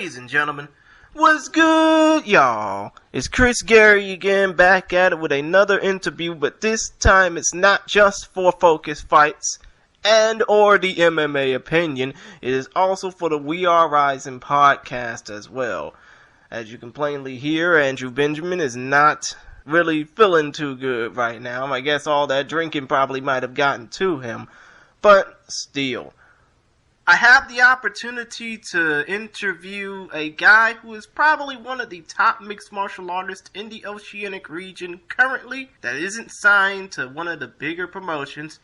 Ladies and gentlemen, what's good, y'all? It's Chris Gary again, back at it with another interview, but this time it's not just for Focus Fights and or the MMA opinion. It is also for the We Are RIZIN podcast as well. As you can plainly hear, Andrew Benjamin is not really feeling too good right now. I guess all that drinking probably might have gotten to him, but still. I have the opportunity to interview a guy who is probably one of the top mixed martial artists in the Oceanic region currently that isn't signed to one of the bigger promotions,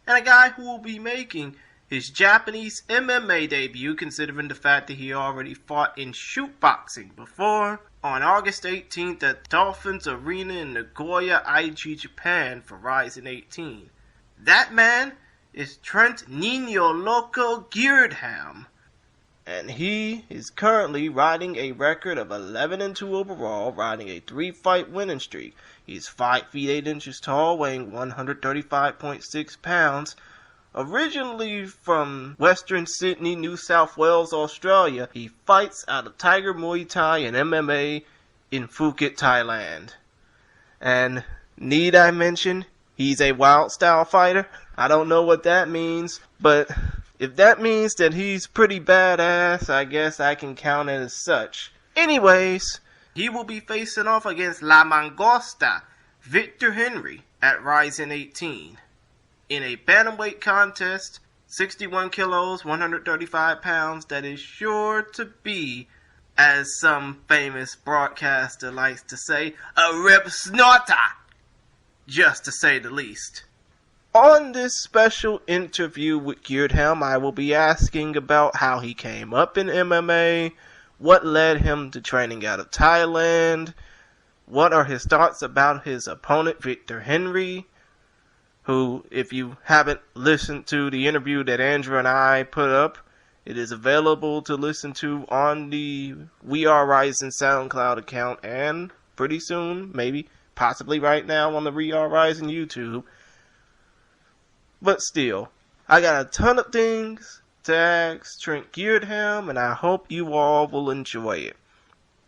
and a guy who will be making his Japanese MMA debut, considering the fact that he already fought in ShootBoxing before, on August 18th at Dolphins Arena in Nagoya, Aichi, Japan for RIZIN 18. That man is Trent Niño Loco Girdham, and he is currently riding a record of 11-2 overall, riding a 3-fight winning streak. He's 5 feet 8 inches tall, weighing 135.6 pounds. Originally from Western Sydney, New South Wales, Australia, he fights out of Tiger Muay Thai and MMA in Phuket, Thailand. And need I mention, he's a wild style fighter? I don't know what that means, but if that means that he's pretty badass, I guess I can count it as such. Anyways, he will be facing off against La Mongosta, Victor Henry, at RIZIN 18. In a bantamweight contest, 61 kilos, 135 pounds, that is sure to be, as some famous broadcaster likes to say, a rip snorter, just to say the least. On this special interview with Girdham, I will be asking about how he came up in MMA, what led him to training out of Thailand, what are his thoughts about his opponent Victor Henry, who, if you haven't listened to the interview that Andrew and I put up, it is available to listen to on the We Are RIZIN SoundCloud account, and pretty soon, maybe, possibly right now on the We Are RIZIN YouTube. But still, I got a ton of things to ask Trent Girdham, and I hope you all will enjoy it.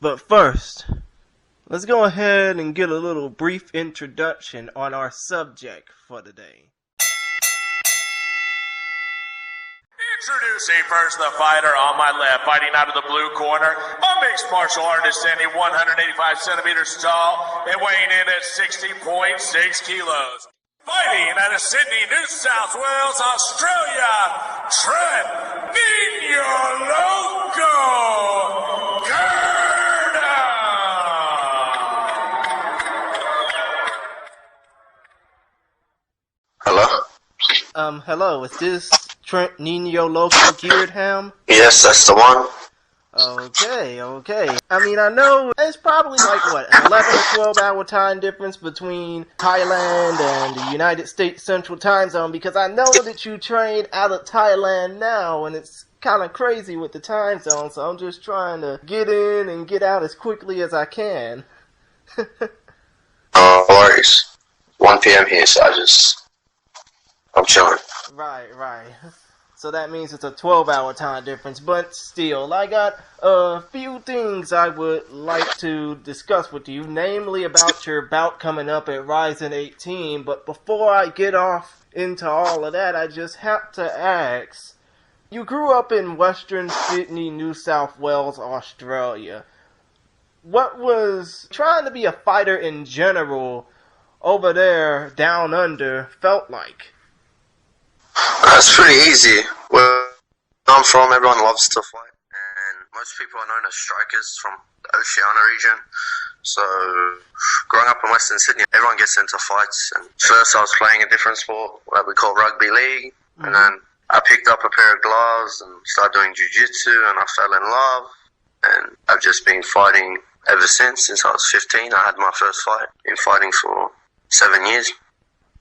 But first, let's go ahead and get a little brief introduction on our subject for today. Introducing first the fighter on my left, fighting out of the blue corner, a mixed martial artist standing 185 centimeters tall and weighing in at 60.6 kilos. Fighting out of Sydney, New South Wales, Australia, Trent Niño Loco Girdham. Hello? Hello, is this Trent Niño Loco Girdham? Yes, that's the one. Okay. I mean, I know it's probably like, what, an 11 or 12 hour time difference between Thailand and the United States Central Time Zone, because I know that you train out of Thailand now, and it's kind of crazy with the time zone, so I'm just trying to get in and get out as quickly as I can. No worries. 1 p.m. here, so I'm chilling. Right. So that means it's a 12-hour time difference, but still, I got a few things I would like to discuss with you, namely about your bout coming up at RIZIN 18, but before I get off into all of that, I just have to ask, you grew up in Western Sydney, New South Wales, Australia. What was trying to be a fighter in general over there, down under, felt like? That's pretty easy. Where I'm from, everyone loves to fight, and most people are known as strikers from the Oceania region. So, growing up in Western Sydney, everyone gets into fights. And first, I was playing a different sport that we call rugby league, and then I picked up a pair of gloves and started doing jiu-jitsu, and I fell in love. And I've just been fighting ever since I was 15. I had my first fight. Been fighting for 7 years.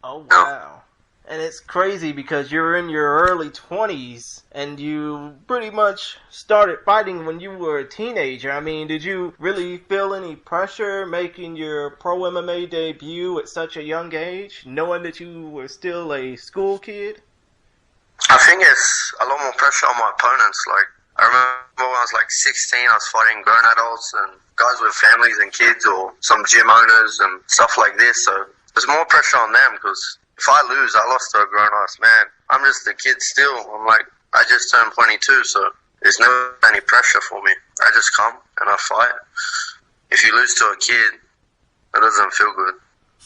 Oh, wow. And it's crazy because you're in your early 20s and you pretty much started fighting when you were a teenager. I mean, did you really feel any pressure making your pro MMA debut at such a young age, knowing that you were still a school kid? I think it's a lot more pressure on my opponents. Like, I remember when I was like 16, I was fighting grown adults and guys with families and kids, or some gym owners and stuff like this. So there's more pressure on them, because if I lose, I lost to a grown-ass man. I'm just a kid still. I'm like, I just turned 22, so there's never any pressure for me. I just come and I fight. If you lose to a kid, it doesn't feel good.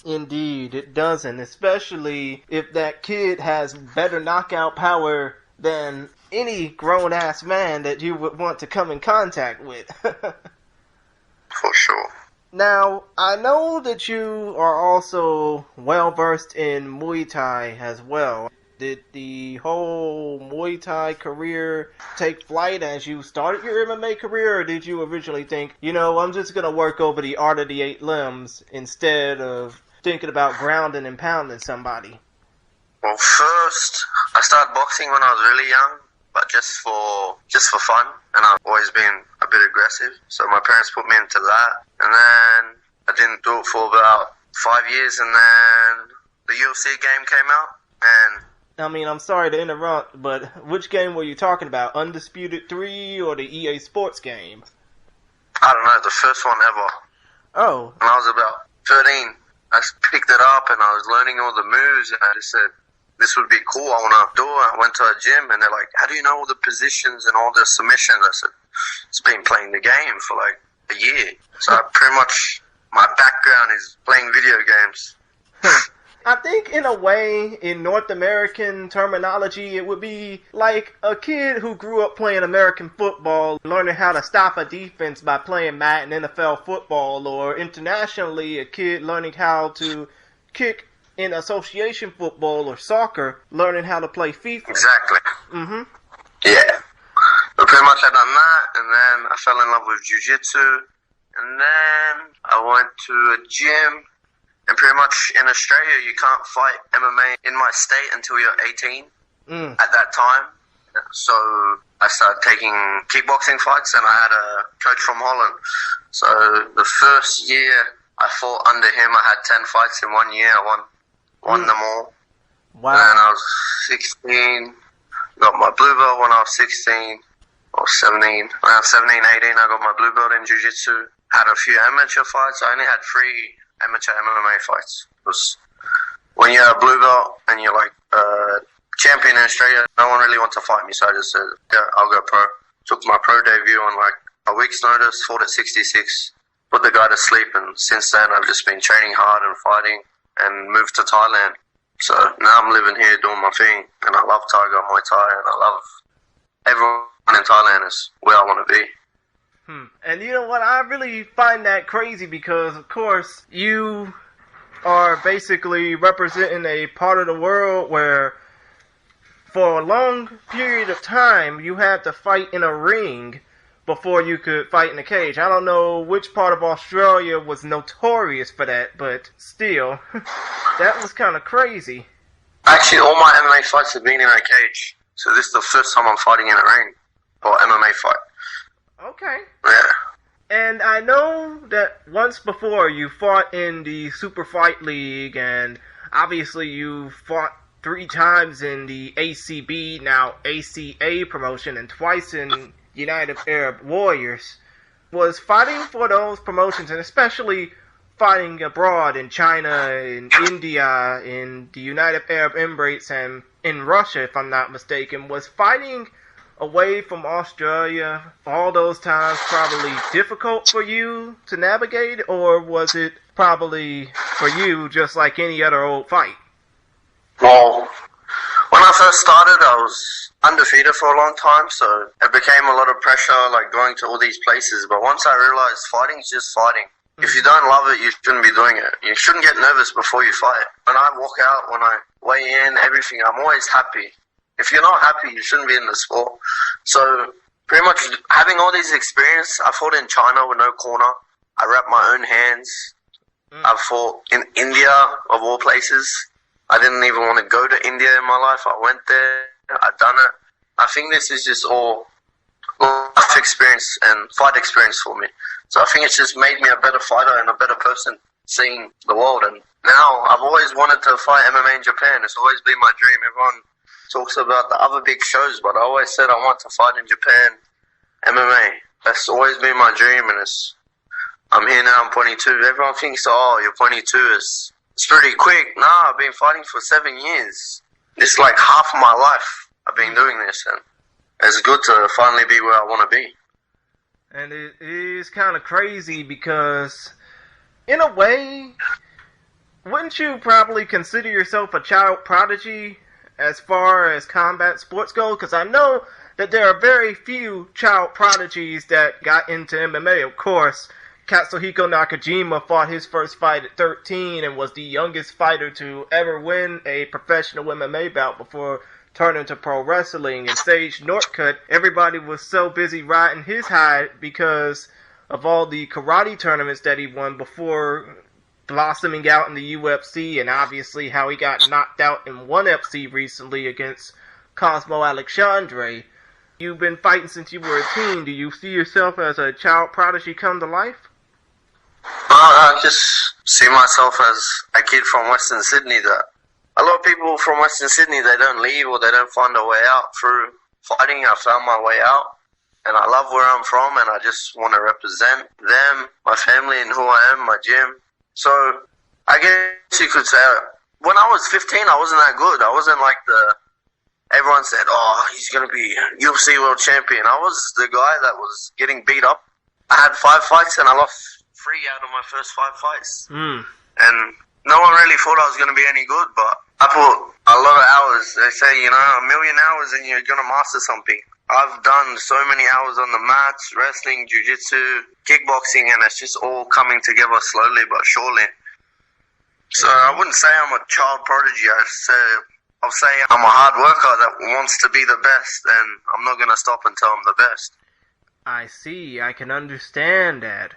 Indeed, it doesn't, especially if that kid has better knockout power than any grown-ass man that you would want to come in contact with. For sure. Now, I know that you are also well-versed in Muay Thai as well. Did the whole Muay Thai career take flight as you started your MMA career, or did you originally think, I'm just going to work over the art of the 8 limbs instead of thinking about grounding and pounding somebody? Well, first, I started boxing when I was really young, but just for fun, and I've always been a bit aggressive, so my parents put me into that, and then I didn't do it for about 5 years, and then the UFC game came out, and I'm sorry to interrupt, but which game were you talking about? Undisputed 3 or the EA Sports game? I don't know, the first one ever. Oh. When I was about 13, I picked it up and I was learning all the moves, and I just said, this would be cool, I want to do it. I went to a gym and they're like, how do you know all the positions and all the submissions? I said, it's been playing the game for like a year. So pretty much my background is playing video games. I think in a way, in North American terminology, it would be like a kid who grew up playing American football, learning how to stop a defense by playing Madden NFL football, or internationally, a kid learning how to kick in association football or soccer, learning how to play FIFA. Exactly. Mm-hmm. Yeah. But pretty much I done that, and then I fell in love with jiu-jitsu, and then I went to a gym. And pretty much in Australia, you can't fight MMA in my state until you're 18 at that time. So I started taking kickboxing fights, and I had a coach from Holland. So the first year I fought under him, I had 10 fights in 1 year. I won them all. Wow. And I was 16, got my blue belt when I was 16 or 17. When I was 17, 18, I got my blue belt in jiu-jitsu. Had a few amateur fights. I only had 3 amateur MMA fights. Because when you're a blue belt and you're like champion in Australia, no one really wants to fight me, so I just said, yeah, I'll go pro. Took my pro debut on like a week's notice, fought at 66, put the guy to sleep, and since then I've just been training hard and fighting and moved to Thailand. So now I'm living here doing my thing, and I love Tiger, Muay Thai, and I love everyone in Thailand is where I want to be. And you know what? I really find that crazy because, of course, you are basically representing a part of the world where for a long period of time you had to fight in a ring before you could fight in a cage. I don't know which part of Australia was notorious for that, but still, that was kind of crazy. Actually, all my MMA fights have been in a cage. So this is the first time I'm fighting in a ring or MMA fight. Okay. Yeah. And I know that once before you fought in the Super Fight League, and obviously you fought 3 times in the ACB, now ACA promotion, and twice in United Arab Warriors. Was fighting for those promotions, and especially fighting abroad in China, in India, in the United Arab Emirates, and in Russia, if I'm not mistaken, was fighting away from Australia all those times probably difficult for you to navigate, or was it probably for you just like any other old fight? Well, when I first started, I was undefeated for a long time, so it became a lot of pressure, like going to all these places. But once I realized fighting is just fighting. If you don't love it, you shouldn't be doing it. You shouldn't get nervous before you fight. When I walk out, when I weigh in, everything, I'm always happy. If you're not happy, you shouldn't be in the sport. So pretty much having all these experience, I fought in China with no corner. I wrapped my own hands. I fought in India, of all places. I didn't even want to go to India in my life. I went there. I've done it. I think this is just all life experience and fight experience for me. So I think it's just made me a better fighter and a better person seeing the world. And now I've always wanted to fight MMA in Japan. It's always been my dream. Everyone talks about the other big shows, but I always said I want to fight in Japan MMA. That's always been my dream, and I'm here now, I'm 22. Everyone thinks, oh, you're 22, it's pretty quick. Nah, I've been fighting for 7 years. It's like half of my life I've been doing this, and it's good to finally be where I want to be. And it is kind of crazy because, in a way, wouldn't you probably consider yourself a child prodigy as far as combat sports go? Because I know that there are very few child prodigies that got into MMA. Of course, Katsuhiko Nakajima fought his first fight at 13 and was the youngest fighter to ever win a professional MMA bout before turning to pro wrestling. And Sage Northcutt, everybody was so busy riding his high because of all the karate tournaments that he won before blossoming out in the UFC, and obviously how he got knocked out in ONE FC recently against Cosmo Alexandre. You've been fighting since you were a teen. Do you see yourself as a child prodigy come to life? I just see myself as a kid from Western Sydney that a lot of people from Western Sydney, they don't leave or they don't find a way out through fighting. I found my way out, and I love where I'm from, and I just want to represent them, my family, and who I am, my gym. So I guess you could say, when I was 15, I wasn't that good. I wasn't like everyone said, oh, he's going to be UFC world champion. I was the guy that was getting beat up. I had 5 fights and I lost 3 out of my first 5 fights. And no one really thought I was going to be any good, but I put a lot of hours. They say, you know, 1 million hours and you're going to master something. I've done so many hours on the mats, wrestling, jiu-jitsu, kickboxing, and it's just all coming together slowly but surely. So I wouldn't say I'm a child prodigy. I'll say I'm a hard worker that wants to be the best, and I'm not going to stop until I'm the best. I see. I can understand that.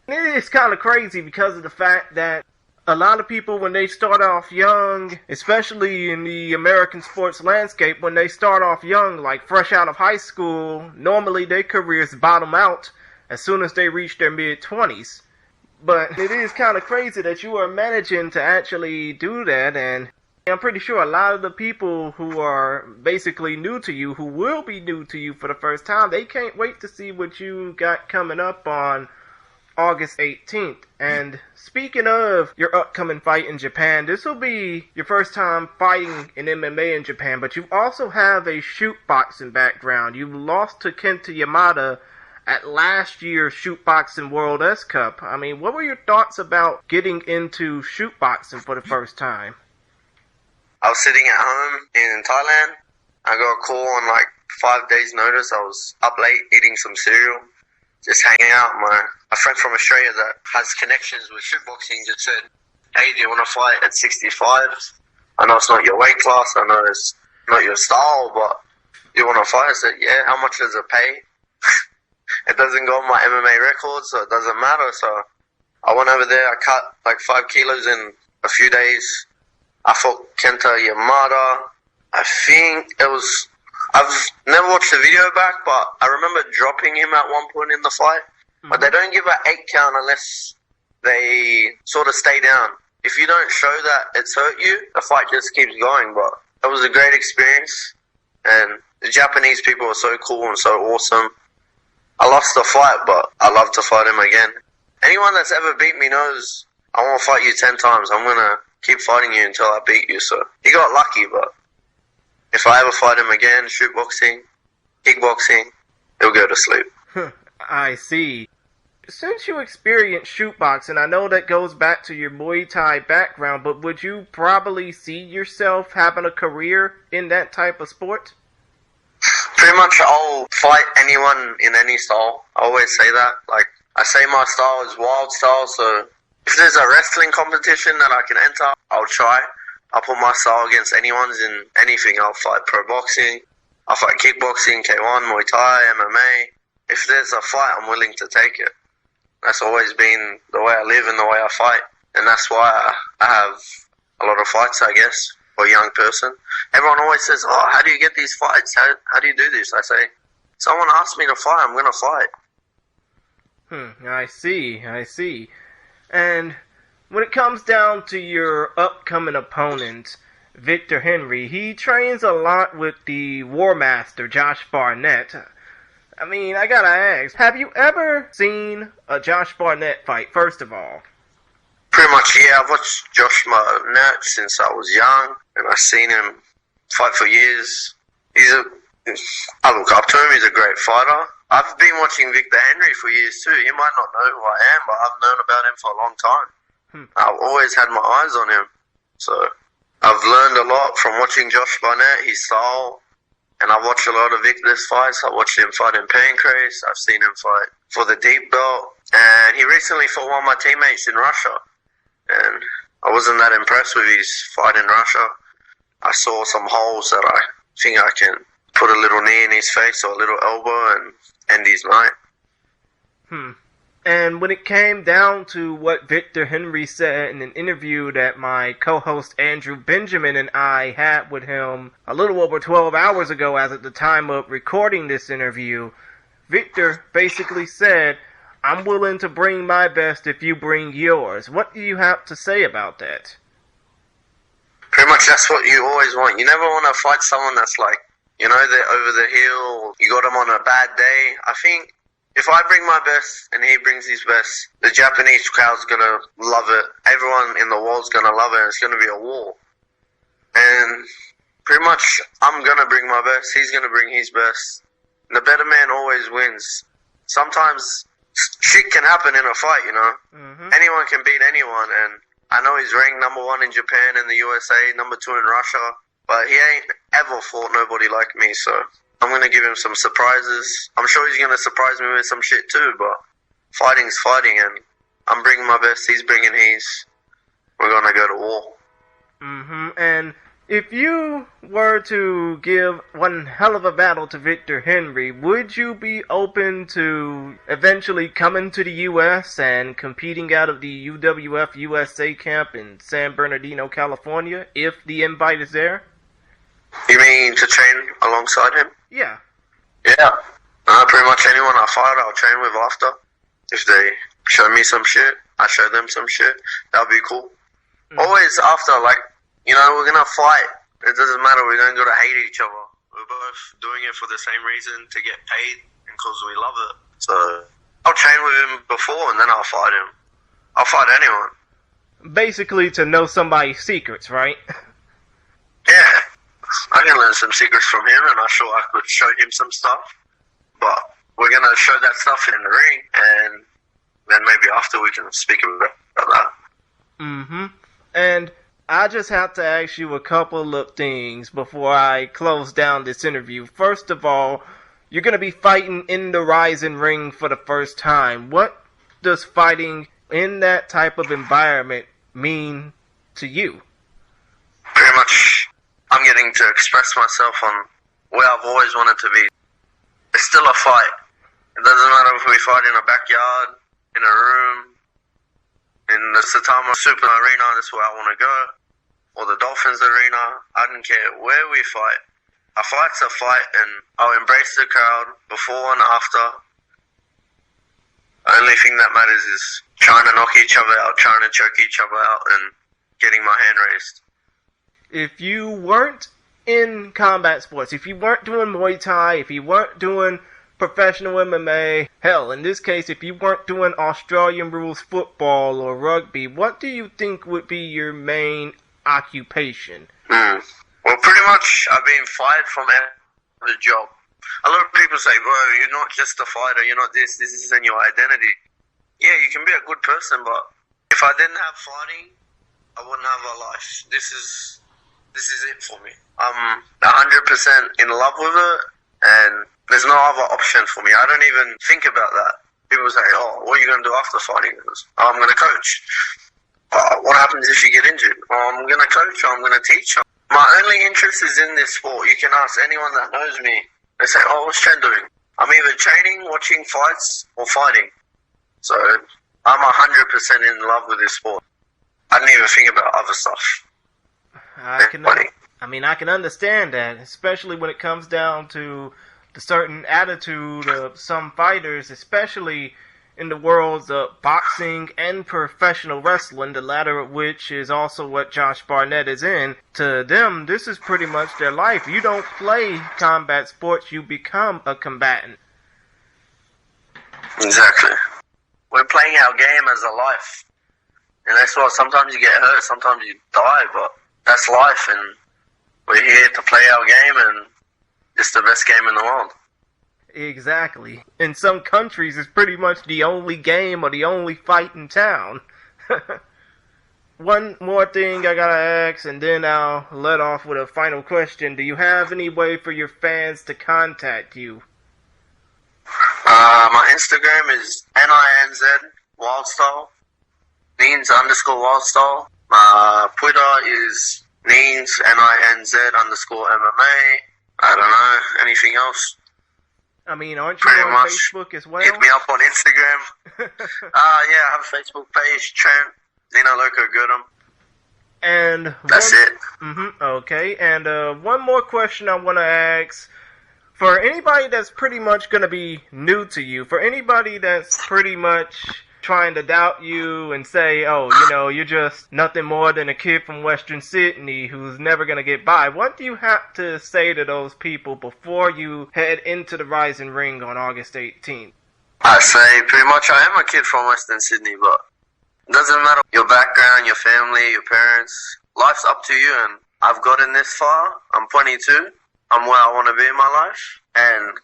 It's kind of crazy because of the fact that a lot of people, when they start off young, especially in the American sports landscape, when they start off young, like fresh out of high school, normally their careers bottom out as soon as they reach their mid-20s. But it is kind of crazy that you are managing to actually do that, and I'm pretty sure a lot of the people who are basically new to you, who will be new to you for the first time, they can't wait to see what you got coming up on August 18th. And speaking of your upcoming fight in Japan, this will be your first time fighting in MMA in Japan, but you also have a ShootBoxing background. You lost to Kenta Yamada at last year's ShootBoxing World S Cup. I mean, what were your thoughts about getting into ShootBoxing for the first time? I was sitting at home in Thailand. I got a call on like 5 days notice. I was up late eating some cereal, just hanging out. A friend from Australia that has connections with ShootBoxing just said, hey, do you want to fight at 65? I know it's not your weight class, I know it's not your style, but do you want to fight? I said, yeah, how much does it pay? It doesn't go on my MMA record, so it doesn't matter. So I went over there, I cut like 5 kilos in a few days. I fought Kenta Yamada. I think it was, I've never watched the video back, but I remember dropping him at one point in the fight. But they don't give an 8 count unless they sort of stay down. If you don't show that it's hurt you, the fight just keeps going. But it was a great experience, and the Japanese people are so cool and so awesome. I lost the fight, but I love to fight him again. Anyone that's ever beat me knows I want to fight you 10 times. I'm going to keep fighting you until I beat you. So he got lucky, but if I ever fight him again, ShootBoxing, kickboxing, he'll go to sleep. I see. Since you experienced ShootBoxing, I know that goes back to your Muay Thai background, but would you probably see yourself having a career in that type of sport? Pretty much I'll fight anyone in any style. I always say that. Like, I say my style is wild style, so if there's a wrestling competition that I can enter, I'll try. I'll put my style against anyone's in anything. I'll fight pro boxing, I'll fight kickboxing, K1, Muay Thai, MMA. If there's a fight, I'm willing to take it. That's always been the way I live and the way I fight. And that's why I have a lot of fights, I guess, for a young person. Everyone always says, oh, how do you get these fights? How do you do this? I say, someone asked me to fight, I'm going to fight. I see. And when it comes down to your upcoming opponent, Victor Henry, he trains a lot with the War Master, Josh Barnett. I mean, I gotta ask, have you ever seen a Josh Barnett fight, first of all? Pretty much, yeah. I've watched Josh Barnett since I was young, and I've seen him fight for years. I look up to him. He's a great fighter. I've been watching Victor Henry for years too. He might not know who I am, but I've known about him for a long time. I've always had my eyes on him. So I've learned a lot from watching Josh Barnett, his style, and I've watched a lot of Victor's fights. I watched him fight in Pancrase. I've seen him fight for the deep belt, and he recently fought one of my teammates in Russia, and I wasn't that impressed with his fight in Russia. I saw some holes that I think I can put a little knee in his face or a little elbow and end his night. And when it came down to what Victor Henry said in an interview that my co-host Andrew Benjamin and I had with him a little over 12 hours ago as at the time of recording this interview, Victor basically said, "I'm willing to bring my best if you bring yours." What do you have to say about that? Pretty much that's what you always want. You never want to fight someone that's like, you know, they're over the hill, you got them on a bad day. I think if I bring my best and he brings his best, the Japanese crowd's going to love it. Everyone in the world's going to love it. It's going to be a war. And pretty much I'm going to bring my best. He's going to bring his best. And the better man always wins. Sometimes shit can happen in a fight, you know. Anyone can beat anyone. And I know he's ranked #1 in Japan and the USA, #2 in Russia. But he ain't ever fought nobody like me, so I'm going to give him some surprises. I'm sure he's going to surprise me with some shit too, but fighting's fighting, and I'm bringing my best, he's bringing his. We're going to go to war. And if you were to give one hell of a battle to Victor Henry, would you be open to eventually coming to the U.S. and competing out of the UWF USA camp in San Bernardino, California, if the invite is there? You mean to train alongside him? Yeah. Yeah. Pretty much anyone I fight, I'll train with after. If they show me some shit, I show them some shit. That'll be cool. Always after, like, you know, we're gonna fight. It doesn't matter. We don't gotta hate each other. We're both doing it for the same reason, to get paid, and because we love it. So I'll train with him before, and then I'll fight him. I'll fight anyone. Basically, to know somebody's secrets, right? Yeah. I can learn some secrets from him, and I'm sure I could show him some stuff. But we're gonna show that stuff in the ring, and then maybe after we can speak about that. And I just have to ask you a couple of things before I close down this interview. First of all, you're going to be fighting in the RIZIN ring for the first time. What does fighting in that type of environment mean to you? Pretty much, I'm getting to express myself on where I've always wanted to be. It's still a fight. It doesn't matter if we fight in a backyard, in a room, in the Saitama Super Arena, that's where I want to go, or the Dolphins Arena. I don't care where we fight. A fight's a fight, and I'll embrace the crowd before and after. The only thing that matters is trying to knock each other out, trying to choke each other out, and getting my hand raised. If you weren't in combat sports, if you weren't doing Muay Thai, if you weren't doing professional MMA, hell, in this case, if you weren't doing Australian rules football or rugby, what do you think would be your main occupation? Well, pretty much, I've been fired from the job. A lot of people say, bro, you're not just a fighter, you're not this isn't your identity. Yeah, you can be a good person, but if I didn't have fighting, I wouldn't have a life. This is it for me. I'm 100% in love with it, and there's no other option for me. I don't even think about that. People say, oh, what are you going to do after fighting? Oh, I'm going to coach. What happens if you get injured? Oh, I'm going to coach, or I'm going to teach. My only interest is in this sport. You can ask anyone that knows me. They say, oh, what's Trent doing? I'm either training, watching fights, or fighting. So I'm 100% in love with this sport. I don't even think about other stuff. I can understand that, especially when it comes down to the certain attitude of some fighters, especially in the worlds of boxing and professional wrestling, the latter of which is also what Josh Barnett is in. To them, this is pretty much their life. You don't play combat sports, you become a combatant. Exactly. We're playing our game as a life. And that's why sometimes you get hurt, sometimes you die, but that's life, and we're here to play our game, and it's the best game in the world. Exactly. In some countries, it's pretty much the only game or the only fight in town. One more thing I gotta ask, and then I'll let off with a final question. Do you have any way for your fans to contact you? My Instagram is NINZ Wildstyle, Nins_Wildstyle. My Twitter is Nins NINZ_MMA. I don't know, anything else? I mean, aren't you Pretty on much. Facebook as well? Hit me up on Instagram. Yeah, I have a Facebook page, Trent, Niño Loco, Girdham. And That's it. Okay, and one more question I want to ask. For anybody that's pretty much going to be new to you, for anybody that's pretty much trying to doubt you and say, oh, you know, you're just nothing more than a kid from Western Sydney who's never going to get by, what do you have to say to those people before you head into the RIZIN ring on August 18th? I say pretty much I am a kid from Western Sydney, but it doesn't matter your background, your family, your parents. Life's up to you, and I've gotten this far. I'm 22. I'm where I want to be in my life, and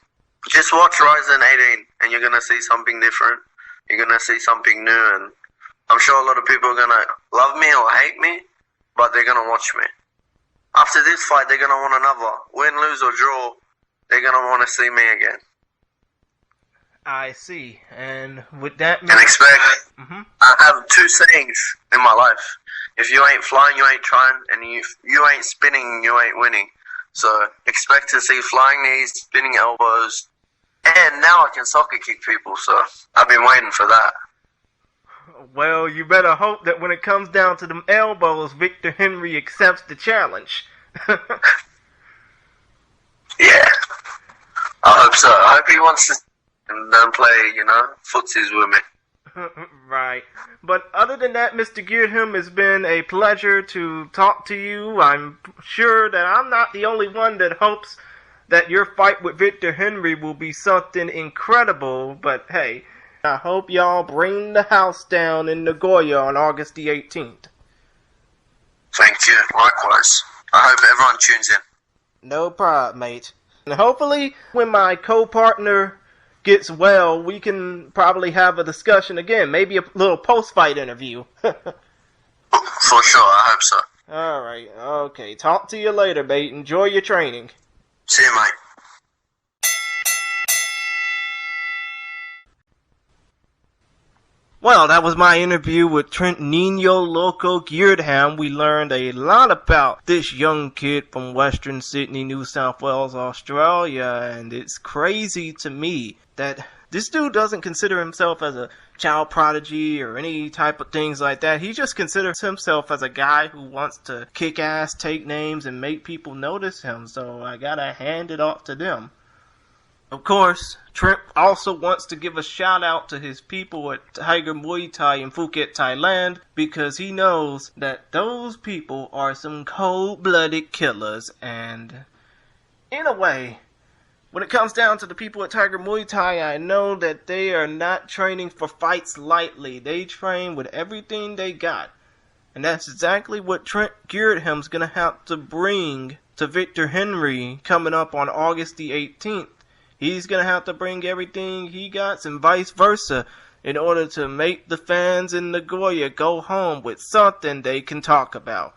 just watch RIZIN 18 and you're going to see something different. You're going to see something new, and I'm sure a lot of people are going to love me or hate me, but they're going to watch me. After this fight, they're going to want another. Win, lose, or draw, they're going to want to see me again. I see, and with that... And expect, I have two sayings in my life. If you ain't flying, you ain't trying, and if you ain't spinning, you ain't winning. So expect to see flying knees, spinning elbows, and now I can soccer kick people, so I've been waiting for that. Well, you better hope that when it comes down to them elbows, Victor Henry accepts the challenge. Yeah, I hope so. I hope he wants to and then play, you know, footsies with me. Right. But other than that, Mr. Girdham, it's been a pleasure to talk to you. I'm sure that I'm not the only one that hopes that your fight with Victor Henry will be something incredible. But hey, I hope y'all bring the house down in Nagoya on August the 18th. Thank you. Likewise. I hope everyone tunes in. No problem, mate. And hopefully, when my co-partner gets well, we can probably have a discussion again. Maybe a little post-fight interview. For sure, I hope so. Alright, okay. Talk to you later, mate. Enjoy your training. See you, mate. Well, that was my interview with Trent Niño Loco Girdham. We learned a lot about this young kid from Western Sydney, New South Wales, Australia, and it's crazy to me that this dude doesn't consider himself as a child prodigy or any type of things like that. He just considers himself as a guy who wants to kick ass, take names, and make people notice him, so I gotta hand it off to them. Of course, Trent also wants to give a shout out to his people at Tiger Muay Thai in Phuket, Thailand, because he knows that those people are some cold-blooded killers, and in a way, when it comes down to the people at Tiger Muay Thai, I know that they are not training for fights lightly. They train with everything they got, and that's exactly what Trent Girdham's gonna have to bring to Victor Henry coming up on August the 18th. He's going to have to bring everything he got and vice versa in order to make the fans in Nagoya go home with something they can talk about.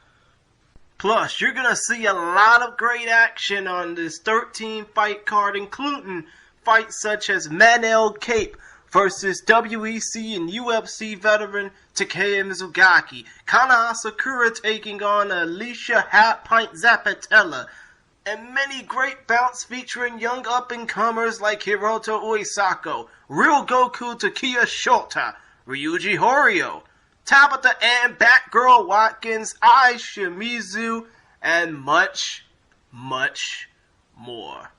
Plus, you're going to see a lot of great action on this 13-fight card, including fights such as Manel Cape versus WEC and UFC veteran Takeya Mizugaki, Kana Asakura taking on Alicia Hat-Pint Zapatella, and many great bouts featuring young up-and-comers like Hiroto Uesako, Real Goku Takeya Shota, Ryuji Horio, Tabata and Batgirl Watkins, Ai Shimizu, and much, much more.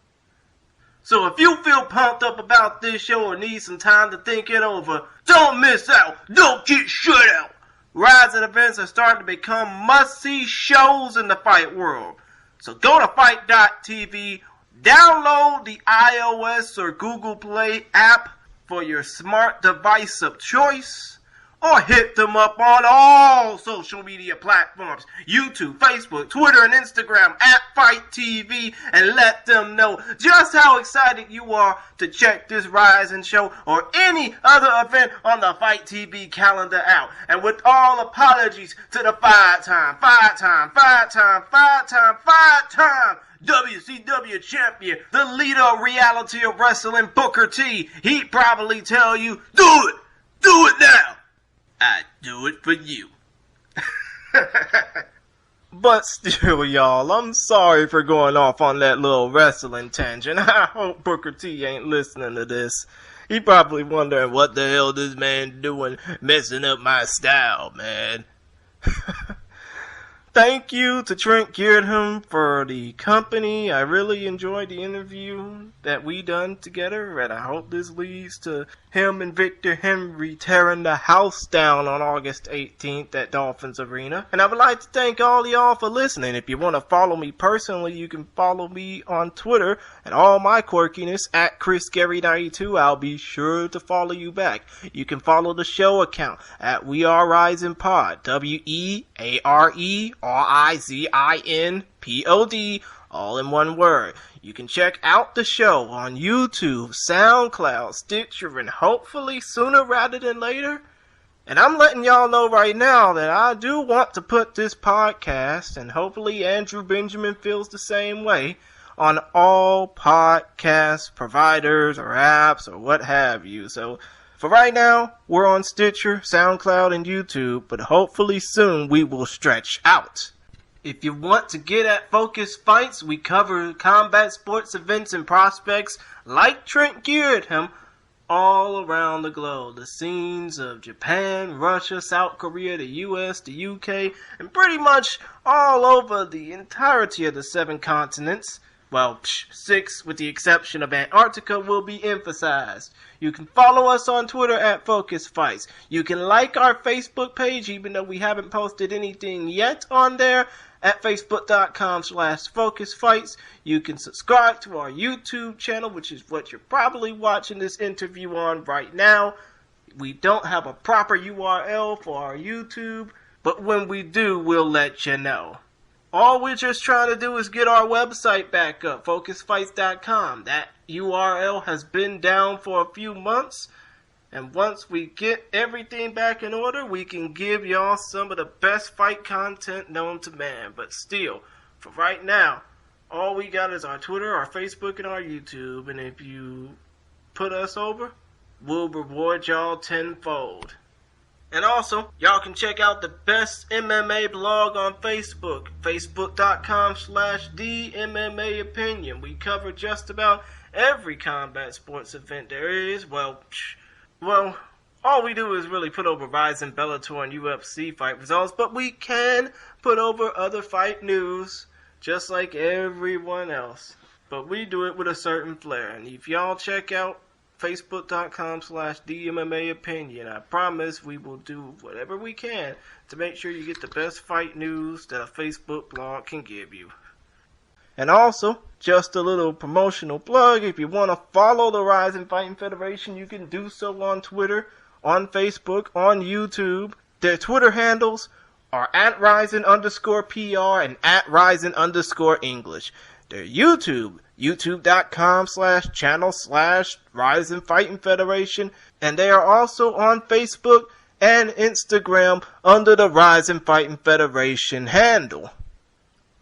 So if you feel pumped up about this show or need some time to think it over, don't miss out, don't get shut out. RIZIN events are starting to become must-see shows in the fight world. So go to FITE TV, download the iOS or Google Play app, for your smart device of choice, or hit them up on all social media platforms, YouTube, Facebook, Twitter, and Instagram at FITE TV, and let them know just how excited you are to check this RIZIN show or any other event on the FITE TV calendar out. And with all apologies to the five-time WCW champion, the leader of reality of wrestling, Booker T, he'd probably tell you, do it now. I do it for you. But still, y'all, I'm sorry for going off on that little wrestling tangent. I hope Booker T ain't listening to this. He probably wondering what the hell this man doing messing up my style, man. Thank you to Trent Girdham for the company. I really enjoyed the interview that we done together, and I hope this leads to him and Victor Henry tearing the house down on August 18th at Dolphins Arena. And I would like to thank all y'all for listening. If you want to follow me personally, you can follow me on Twitter and all my quirkiness at ChrisGary92. I'll be sure to follow you back. You can follow the show account at We Are Rizin Pod, WeAreRizinPod, all in one word. You can check out the show on YouTube, SoundCloud, Stitcher, and hopefully sooner rather than later. And I'm letting y'all know right now that I do want to put this podcast, and hopefully Andrew Benjamin feels the same way, on all podcast providers or apps or what have you. So for right now, we're on Stitcher, SoundCloud, and YouTube, but hopefully soon we will stretch out. If you want to get at Focus Fights, we cover combat sports events and prospects like Trent Girdham all around the globe. The scenes of Japan, Russia, South Korea, the US, the UK, and pretty much all over the entirety of the 7 continents. Well, 6 with the exception of Antarctica will be emphasized. You can follow us on Twitter at Focus Fights. You can like our Facebook page, even though we haven't posted anything yet on there, at facebook.com/FocusFights. You can subscribe to our YouTube channel, which is what you're probably watching this interview on right now. We don't have a proper URL for our YouTube, but when we do, we'll let you know. All we're just trying to do is get our website back up, FocusFights.com. That URL has been down for a few months, and once we get everything back in order, we can give y'all some of the best fight content known to man. But still, for right now, all we got is our Twitter, our Facebook, and our YouTube. And if you put us over, we'll reward y'all tenfold. And also, y'all can check out the best MMA blog on Facebook, facebook.com/TheMMAopinion. We cover just about every combat sports event there is. Well, all we do is really put over RIZIN, Bellator, and UFC fight results, but we can put over other fight news, just like everyone else. But we do it with a certain flair, and if y'all check out facebook.com/TheMMAopinion, I promise we will do whatever we can to make sure you get the best fight news that a Facebook blog can give you. And also, just a little promotional plug, if you want to follow the RIZIN Fighting Federation, you can do so on Twitter, on Facebook, on YouTube. Their Twitter handles are at RIZIN_PR and at RIZIN_English. Their YouTube, youtube.com/channel/RIZIN Fighting Federation, and they are also on Facebook and Instagram under the RIZIN Fighting Federation handle.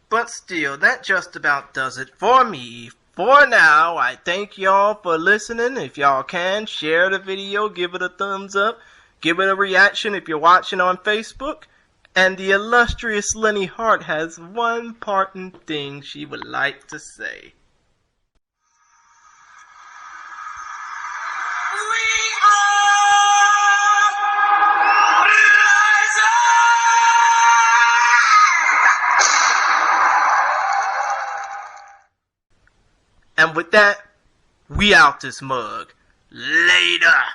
But still, that just about does it for me. For now, I thank y'all for listening. If y'all can, share the video, give it a thumbs up, give it a reaction if you're watching on Facebook. And the illustrious Lenny Hart has one parting thing she would like to say. And with that, we out this mug. Later.